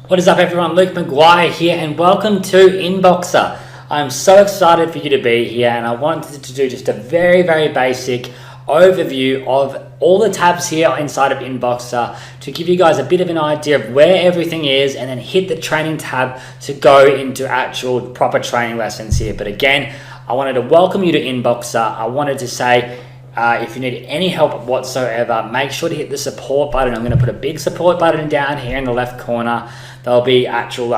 What is up everyone, Luke McGuire here and welcome to Inboxr. I'm so excited for you to be here and I wanted to do just a very basic overview of all the tabs here inside of Inboxr to give you guys a bit of an idea of where everything is and then hit the training tab to go into actual proper training lessons here. But again, I wanted to welcome you to Inboxr. I wanted to say if you need any help whatsoever, make sure to hit the support button. I'm going to put a big support button down here in the left corner. There'll be actual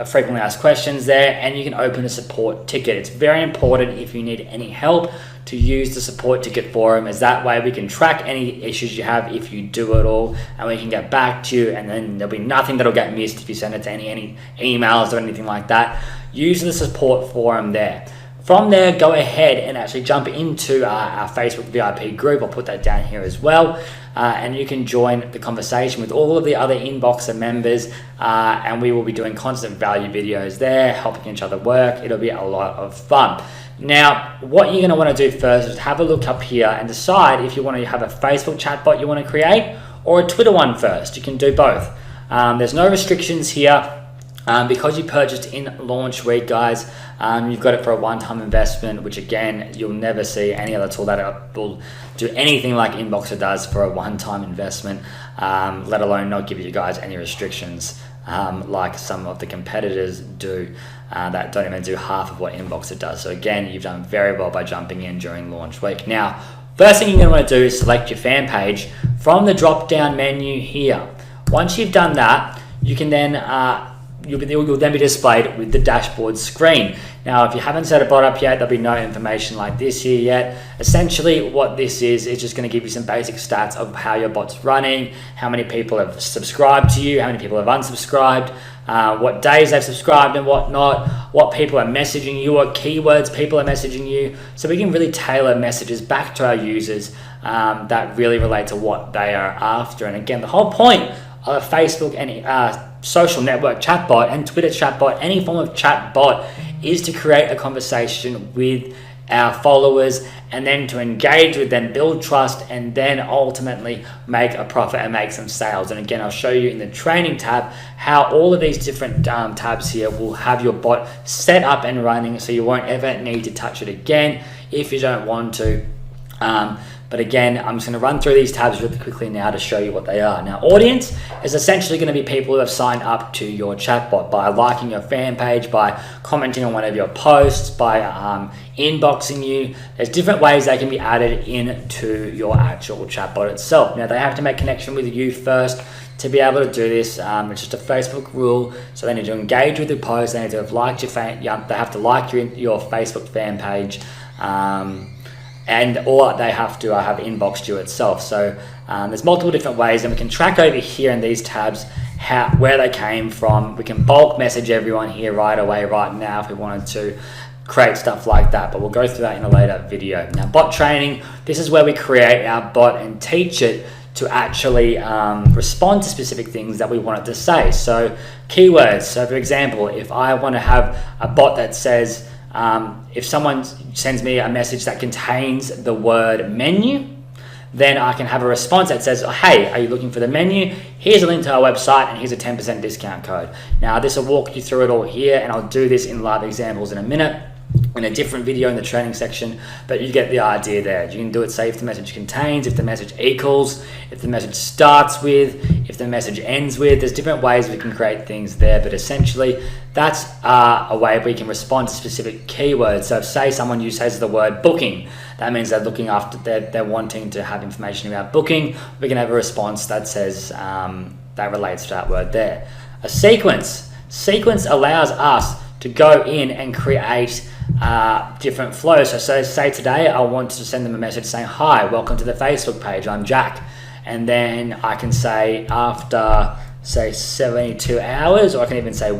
frequently asked questions there, and you can open a support ticket. It's very important if you need any help to use the support ticket forum, as that way we can track any issues you have if you do it all, and we can get back to you, and then there'll be nothing that'll get missed if you send it to any emails or anything like that. Use the support forum there. From there, go ahead and actually jump into our Facebook VIP group. I'll put that down here as well. And you can join the conversation with all of the other Inboxr members. And we will be doing constant value videos there, helping each other work. It'll be a lot of fun. Now, what you're going to want to do first is have a look up here and decide if you want to have a Facebook chatbot you want to create or a Twitter one first. You can do both. There's no restrictions here. Because you purchased in launch week, guys, you've got it for a one-time investment, which again, you'll never see any other tool that will do anything like Inboxr does for a one-time investment, let alone not give you guys any restrictions like some of the competitors do that don't even do half of what Inboxr does. So again, you've done very well by jumping in during launch week. Now, first thing you're going to want to do is select your fan page from the drop-down menu here. Once you've done that, you can then you'll then be displayed with the dashboard screen. Now, if you haven't set a bot up yet, there'll be no information like this here yet. Essentially, what this is just going to give you some basic stats of how your bot's running, how many people have subscribed to you, how many people have unsubscribed, what days they've subscribed and whatnot, what people are messaging you, what keywords people are messaging you. So we can really tailor messages back to our users that really relate to what they are after. And again, the whole point of Facebook and social network chatbot and Twitter chatbot, any form of chatbot, is to create a conversation with our followers and then to engage with them, build trust, and then ultimately make a profit and make some sales. And again, I'll show you in the training tab how all of these different tabs here will have your bot set up and running, so you won't ever need to touch it again if you don't want to. But again, I'm just going to run through these tabs really quickly now to show you what they are. Now, audience is essentially going to be people who have signed up to your chatbot by liking your fan page, by commenting on one of your posts, by inboxing you. There's different ways they can be added into your actual chatbot itself. Now, they have to make connection with you first to be able to do this. It's just a Facebook rule, so they need to engage with the post. They need to have liked your fan. They have to like your Facebook fan page. Or they have to have inboxed you itself. So there's multiple different ways, and we can track over here in these tabs where they came from. We can bulk message everyone here right away, right now, if we wanted to create stuff like that, but we'll go through that in a later video. Now, bot training, this is where we create our bot and teach it to actually respond to specific things that we want it to say. So keywords. So for example, if I want to have a bot that says, if someone sends me a message that contains the word menu, then I can have a response that says, hey, are you looking for the menu? Here's a link to our website and here's a 10% discount code. Now, this will walk you through it all here, and I'll do this in live examples in a minute in a different video in the training section, but you get the idea there. You can do it, say if the message contains, if the message equals, if the message starts with, if the message ends with. There's different ways we can create things there, but essentially that's a way we can respond to specific keywords. So if, say, someone uses the word booking, that means they're looking after, they're wanting to have information about booking. We can have a response that says that relates to that word there. A sequence allows us to go in and create different flows. So say today I want to send them a message saying, hi, welcome to the Facebook page, I'm Jack. And then I can say after, say, 72 hours, or I can even say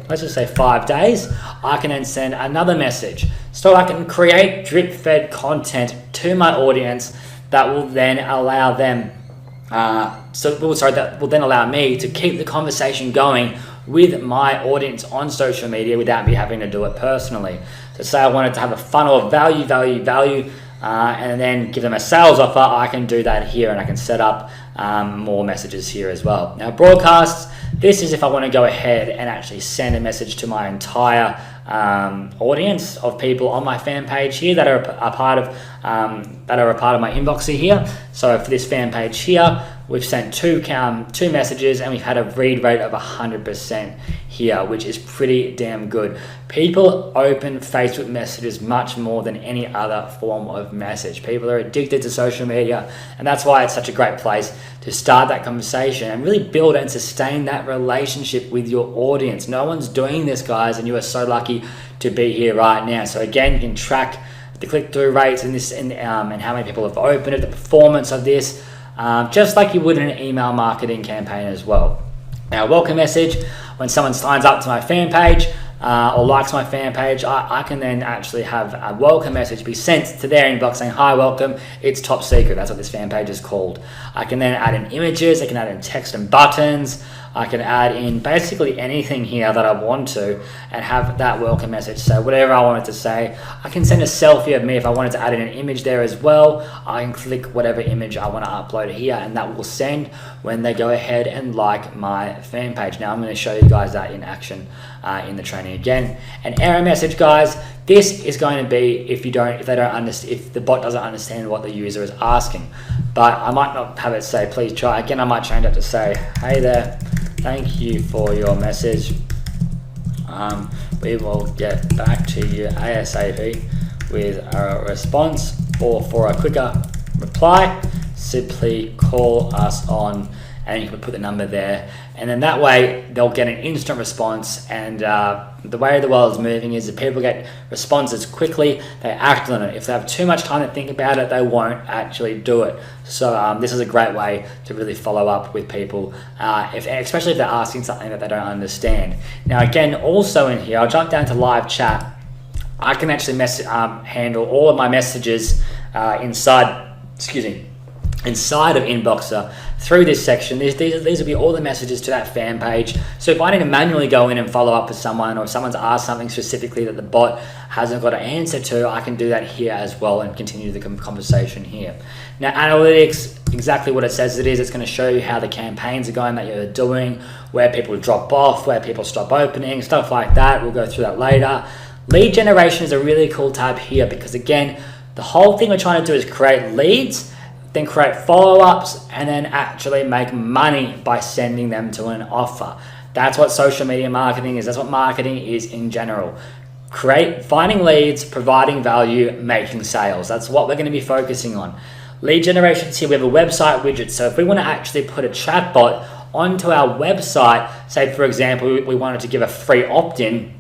let's just say 5 days, I can then send another message. So I can create drip-fed content to my audience that will then allow them, that will then allow me to keep the conversation going with my audience on social media without me having to do it personally. So say I wanted to have a funnel of value, and then give them a sales offer, I can do that here, and I can set up more messages here as well. Now broadcasts, this is if I want to go ahead and actually send a message to my entire audience of people on my fan page here that are a part of my Inboxr here. So for this fan page here, we've sent two messages and we've had a read rate of 100% here, which is pretty damn good. People open Facebook messages much more than any other form of message. People are addicted to social media, and that's why it's such a great place to start that conversation and really build and sustain that relationship with your audience. No one's doing this, guys, and you are so lucky to be here right now. So again, you can track the click-through rates in this and how many people have opened it, the performance of this, just like you would in an email marketing campaign as well. Now, welcome message, when someone signs up to my fan page or likes my fan page, I can then actually have a welcome message be sent to their inbox saying, hi, welcome, it's top secret. That's what this fan page is called. I can then add in images, I can add in text and buttons, I can add in basically anything here that I want to and have that welcome message. So whatever I wanted to say, I can send a selfie of me. If I wanted to add in an image there as well, I can click whatever image I want to upload here, and that will send when they go ahead and like my fan page. Now I'm going to show you guys that in action in the training again. An error message, guys, this is going to be if the bot doesn't understand what the user is asking. But I might not have it say please try again. I might change it to say, hey there, thank you for your message. We will get back to you ASAP with a response, or for a quicker reply, simply call us on, and you can put the number there, and then that way they'll get an instant response. And the way the world is moving is if people get responses quickly, they act on it. If they have too much time to think about it, they won't actually do it. So this is a great way to really follow up with people, especially if they're asking something that they don't understand. Now again, also in here, I'll jump down to live chat. I can actually handle all of my messages inside of Inboxr through this section. These will be all the messages to that fan page. So if I need to manually go in and follow up with someone, or if someone's asked something specifically that the bot hasn't got an answer to, I can do that here as well and continue the conversation here. Now analytics, exactly what it says it is. It's going to show you how the campaigns are going that you're doing, where people drop off, where people stop opening, stuff like that. We'll go through that later. Lead generation is a really cool tab here, because again, the whole thing we're trying to do is create leads, then create follow-ups, and then actually make money by sending them to an offer. That's what social media marketing is. That's what marketing is in general. Finding leads, providing value, making sales. That's what we're going to be focusing on. Lead generation, here we have a website widget. So if we want to actually put a chatbot onto our website, say for example, we wanted to give a free opt-in,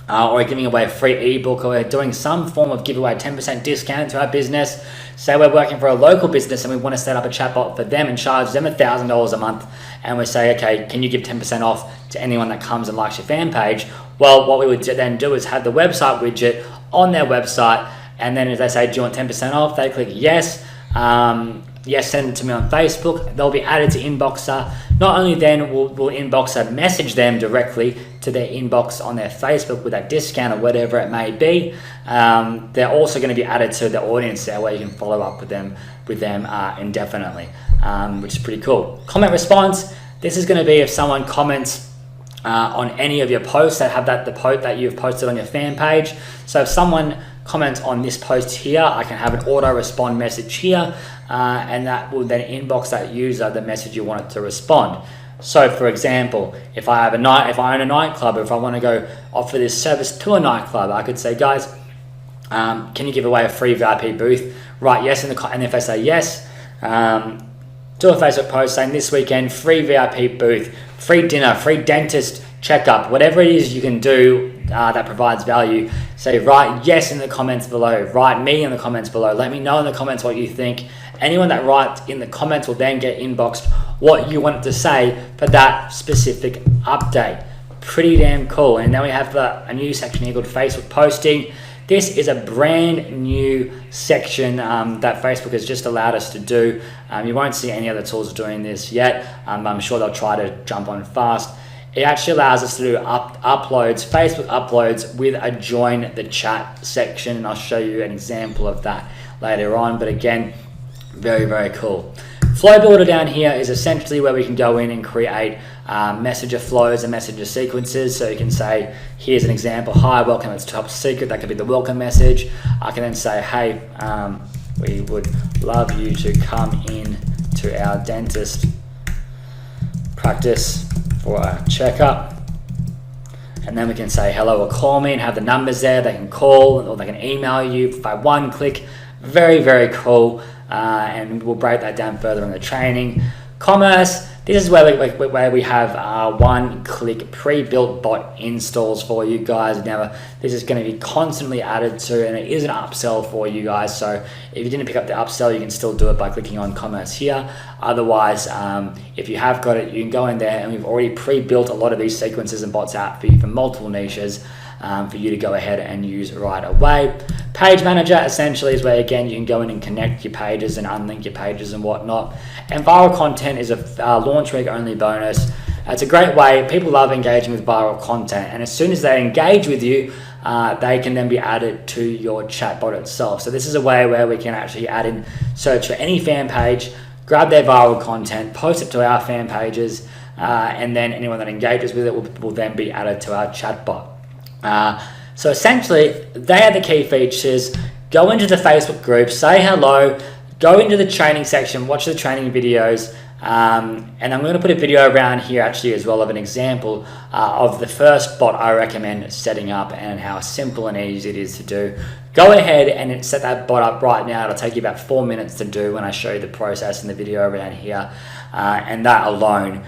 or giving away a free ebook, or we're doing some form of giveaway, 10% discount to our business. Say we're working for a local business and we want to set up a chatbot for them and charge them $1,000 a month, and we say, okay, can you give 10% off to anyone that comes and likes your fan page? Well, what we would then do is have the website widget on their website, and then if they say, do you want 10% off? They click yes. Yes, send it to me on Facebook. They'll be added to Inboxr. Not only then will Inboxr message them directly to their inbox on their Facebook with that discount or whatever it may be, they're also going to be added to the audience there, where you can follow up with them indefinitely, which is pretty cool. Comment response. This is going to be if someone comments on any of your posts that have the post that you've posted on your fan page. So if someone comments on this post here, I can have an auto respond message here, and that will then inbox that user the message you want it to respond. So for example, if I own a nightclub, or if I want to go offer this service to a nightclub, I could say, guys, can you give away a free VIP booth? Write yes and if I say yes, do a Facebook post saying this weekend, free VIP booth, free dinner, free dentist checkup, whatever it is you can do that provides value. Say write yes in the comments below, write me in the comments below, let me know in the comments what you think. Anyone that writes in the comments will then get inboxed what you want to say for that specific update. Pretty damn cool. And then we have a new section here called Facebook posting. This is a brand new section that Facebook has just allowed us to do. You won't see any other tools doing this yet. I'm sure they'll try to jump on fast. It actually allows us to do uploads, Facebook uploads, with a join the chat section, and I'll show you an example of that later on. But again, very, very cool. Flow Builder down here is essentially where we can go in and create messenger flows and messenger sequences. So you can say, here's an example, hi, welcome, it's top secret. That could be the welcome message. I can then say, hey, we would love you to come in to our dentist practice for a checkup. And then we can say hello or call me and have the numbers there. They can call or they can email you by one click. Very, very cool. And we'll break that down further in the training. Commerce, this is where we have one-click pre-built bot installs for you guys. Now, this is going to be constantly added to, and it is an upsell for you guys. So if you didn't pick up the upsell, you can still do it by clicking on commerce here. Otherwise, if you have got it, you can go in there, and we've already pre-built a lot of these sequences and bots out for you for multiple niches for you to go ahead and use right away. Page Manager essentially is where, again, you can go in and connect your pages and unlink your pages and whatnot. And viral content is a launch week only bonus. It's a great way. People love engaging with viral content, and as soon as they engage with you, they can then be added to your chatbot itself. So this is a way where we can actually add in search for any fan page, grab their viral content, post it to our fan pages, and then anyone that engages with it will then be added to our chatbot. So essentially, they are the key features. Go into the Facebook group, say hello, go into the training section, watch the training videos, and I'm going to put a video around here actually as well of an example of the first bot I recommend setting up and how simple and easy it is to do. Go ahead and set that bot up right now. It'll take you about 4 minutes to do when I show you the process in the video around here. And that alone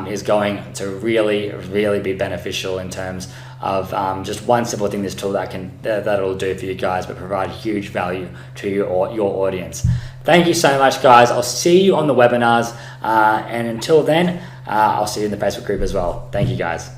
is going to really, really be beneficial in terms of just one simple thing this tool that'll do for you guys, but provide huge value to your audience. Thank you so much, guys. I'll see you on the webinars, and until then, I'll see you in the Facebook group as well. Thank you, guys.